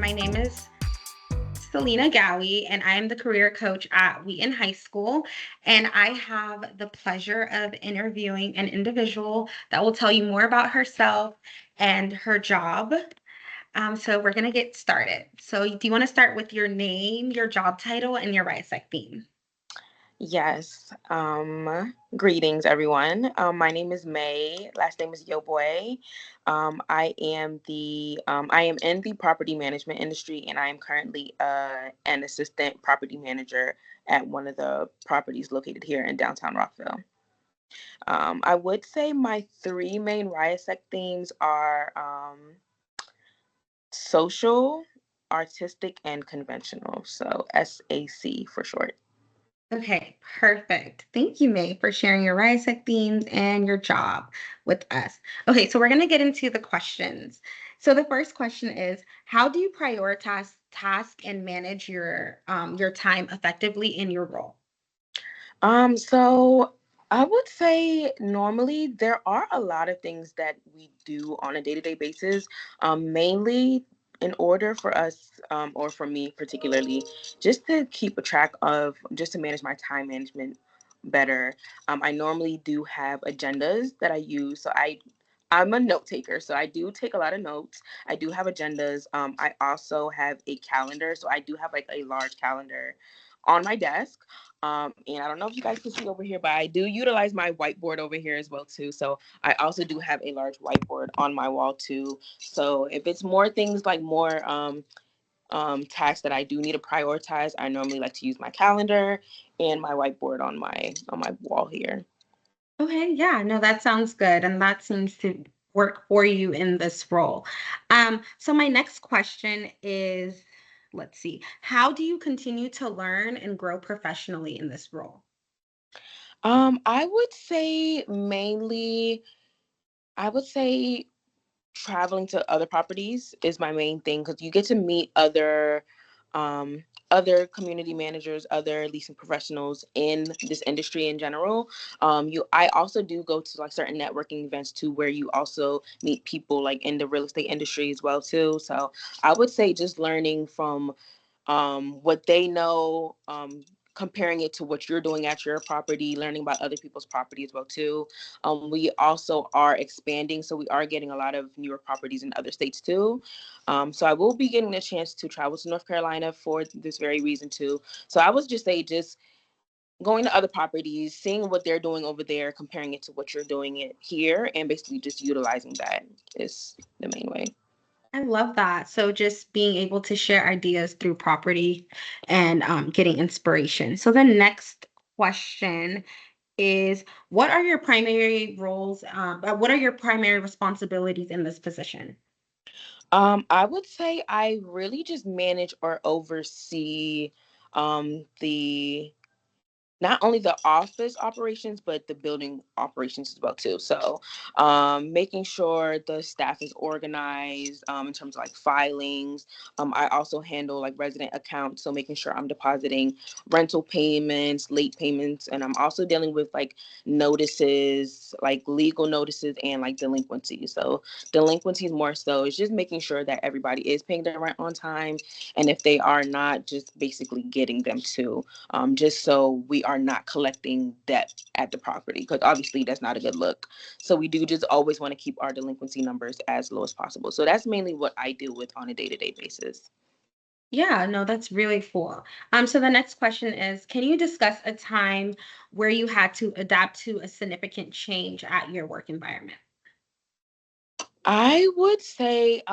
My name is Salena Geahwie, and I am the career coach at Wheaton High School. And I have the pleasure of interviewing an individual that will tell you more about herself and her job. So we're going to get started. So do you want to start with your name, your job title, and your RIASEC theme? Yes. Greetings, everyone. My name is May. Last name is Yoboué. I am in the property management industry, and I am currently an assistant property manager at one of the properties located here in downtown Rockville. I would say my three main RIASEC themes are social, artistic, and conventional. So SAC for short. Okay, perfect. Thank you, May, for sharing your RIASEC themes and your job with us. Okay, so we're going to get into the questions. So the first question is, how do you prioritize task and manage your time effectively in your role? So I would say normally there are a lot of things that we do on a day-to-day basis, mainly in order for us, or for me particularly, just to keep a track of, just to manage my time management better. I normally do have agendas that I use. I'm a note taker, so I do take a lot of notes. I do have agendas. I also have a calendar, so I do have like a large calendar on my desk. And I don't know if you guys can see over here, but I do utilize my whiteboard over here as well too. So I also do have a large whiteboard on my wall too. So if it's more things like more tasks that I do need to prioritize, I normally like to use my calendar and my whiteboard on my wall here. Okay, yeah, no, that sounds good. And that seems to work for you in this role. So my next question is, let's see, how do you continue to learn and grow professionally in this role? I would say mainly, I would say traveling to other properties is my main thing because you get to meet um other community managers, other leasing professionals in this industry in general. I also do go to like certain networking events too, where you also meet people like in the real estate industry as well too. So I would say just learning from what they know, comparing it to what you're doing at your property, learning about other people's property as well too. We also are expanding, so we are getting a lot of newer properties in other states too. So I will be getting a chance to travel to North Carolina for this very reason too. So I would just say just going to other properties, seeing what they're doing over there, comparing it to what you're doing it here, and basically just utilizing that is the main way. I love that. So just being able to share ideas through property and getting inspiration. So the next question is, what are your primary roles? What are your primary responsibilities in this position? I would say I really just manage or oversee the not only the office operations but the building operations as well too. So making sure the staff is organized, in terms of like filings. I also handle like resident accounts, so making sure I'm depositing rental payments, late payments, and I'm also dealing with like notices, like legal notices and like delinquencies. So delinquencies more so is just making sure that everybody is paying their rent on time, and if they are not, just basically getting them to, just so we are not collecting debt at the property, because obviously that's not a good look. So we do just always want to keep our delinquency numbers as low as possible. So that's mainly what I deal with on a day-to-day basis. Yeah, no, that's really cool. So the next question is, can you discuss a time where you had to adapt to a significant change at your work environment? I would say,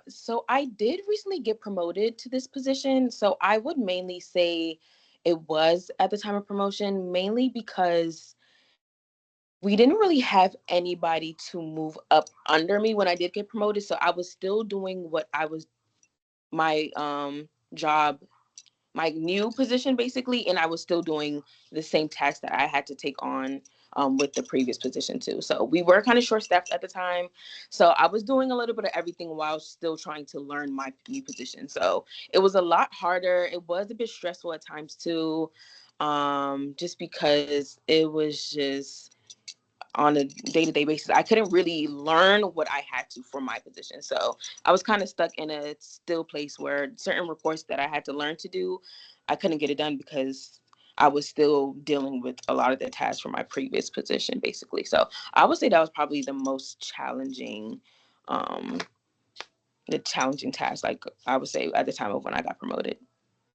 so I did recently get promoted to this position. So I would mainly say it was at the time of promotion, mainly because we didn't really have anybody to move up under me when I did get promoted. So I was still doing what I was, my job, my new position basically, and I was still doing the same tasks that I had to take on with the previous position too. So we were kind of short staffed at the time. So I was doing a little bit of everything while still trying to learn my new position. So it was a lot harder. It was a bit stressful at times too, just because it was just on a day-to-day basis. I couldn't really learn what I had to for my position. So I was kind of stuck in a still place where certain reports that I had to learn to do, I couldn't get it done because I was still dealing with a lot of the tasks from my previous position, basically. So I would say that was probably um, the challenging task, like I would say at the time of when I got promoted.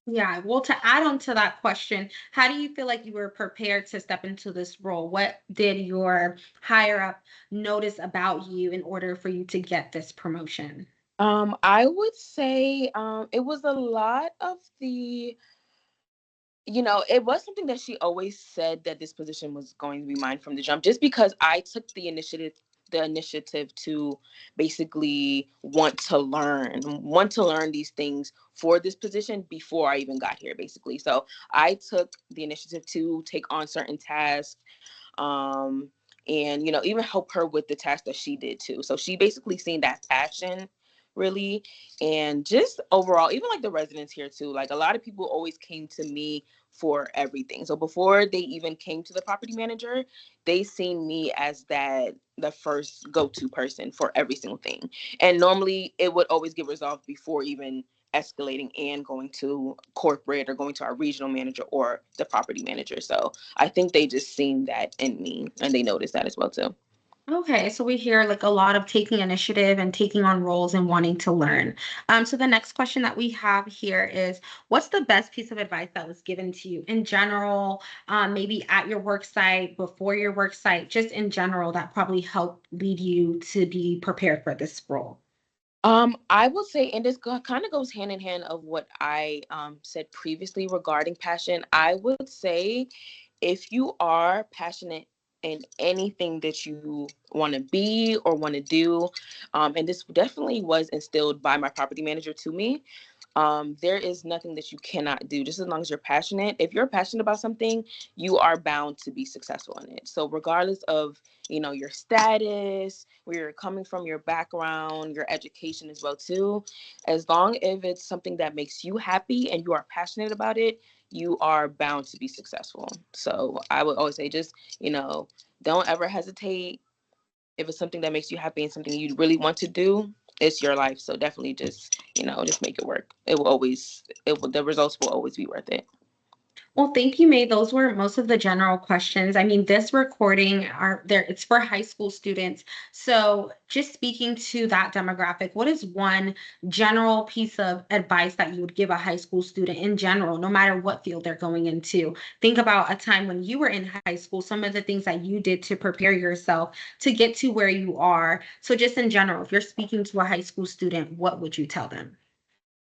Yeah, well, to add on to that question, how do you feel like you were prepared to step into this role? What did your higher up notice about you in order for you to get this promotion? I would say it was a lot of it was something that she always said that this position was going to be mine from the jump, just because I took the initiative to basically want to learn these things for this position before I even got here, basically. So I took the initiative to take on certain tasks, um, and even help her with the task that she did too. So she basically seen that passion, really. And just overall, even like the residents here too, like a lot of people always came to me for everything. So before they even came to the property manager, they seen me as the first go-to person for every single thing. And normally it would always get resolved before even escalating and going to corporate or going to our regional manager or the property manager. So I think they just seen that in me and they noticed that as well too. Okay, so we hear like a lot of taking initiative and taking on roles and wanting to learn. So the next question that we have here is, what's the best piece of advice that was given to you in general, maybe at your work site, before your work site, just in general, that probably helped lead you to be prepared for this role? I will say, and this kind of goes hand in hand of what I said previously regarding passion. I would say if you are passionate in anything that you want to be or want to do, and this definitely was instilled by my property manager to me, there is nothing that you cannot do just as long as you're passionate. If you're passionate about something, you are bound to be successful in it. So regardless of your status, where you're coming from, your background, your education as well too, as long if it's something that makes you happy and you are passionate about it, you are bound to be successful. So I would always say, just don't ever hesitate. If it's something that makes you happy and something you really want to do, it's your life. So definitely just make it work. The results will always be worth it. Well, thank you, May. Those were most of the general questions. I mean, this recording are there, it's for high school students. So just speaking to that demographic, what is one general piece of advice that you would give a high school student in general, no matter what field they're going into? Think about a time when you were in high school, some of the things that you did to prepare yourself to get to where you are. So just in general, if you're speaking to a high school student, what would you tell them?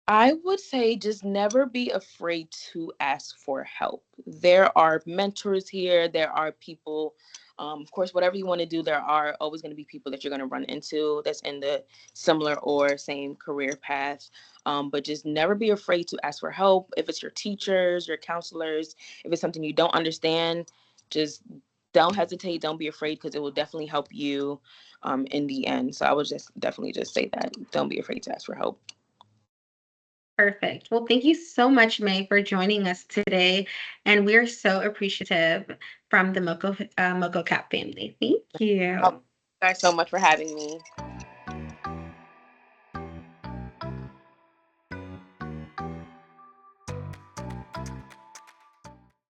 I would say just never be afraid to ask for help. There are mentors here. There are people, of course, whatever you want to do, there are always going to be people that you're going to run into that's in the similar or same career path. But just never be afraid to ask for help. If it's your teachers, your counselors, if it's something you don't understand, just don't hesitate. Don't be afraid because it will definitely help you in the end. So I would just definitely just say that. Don't be afraid to ask for help. Perfect. Well, thank you so much, May, for joining us today. And we're so appreciative from the MoCo Cap family. Thank Oh, you. thanks so much for having me.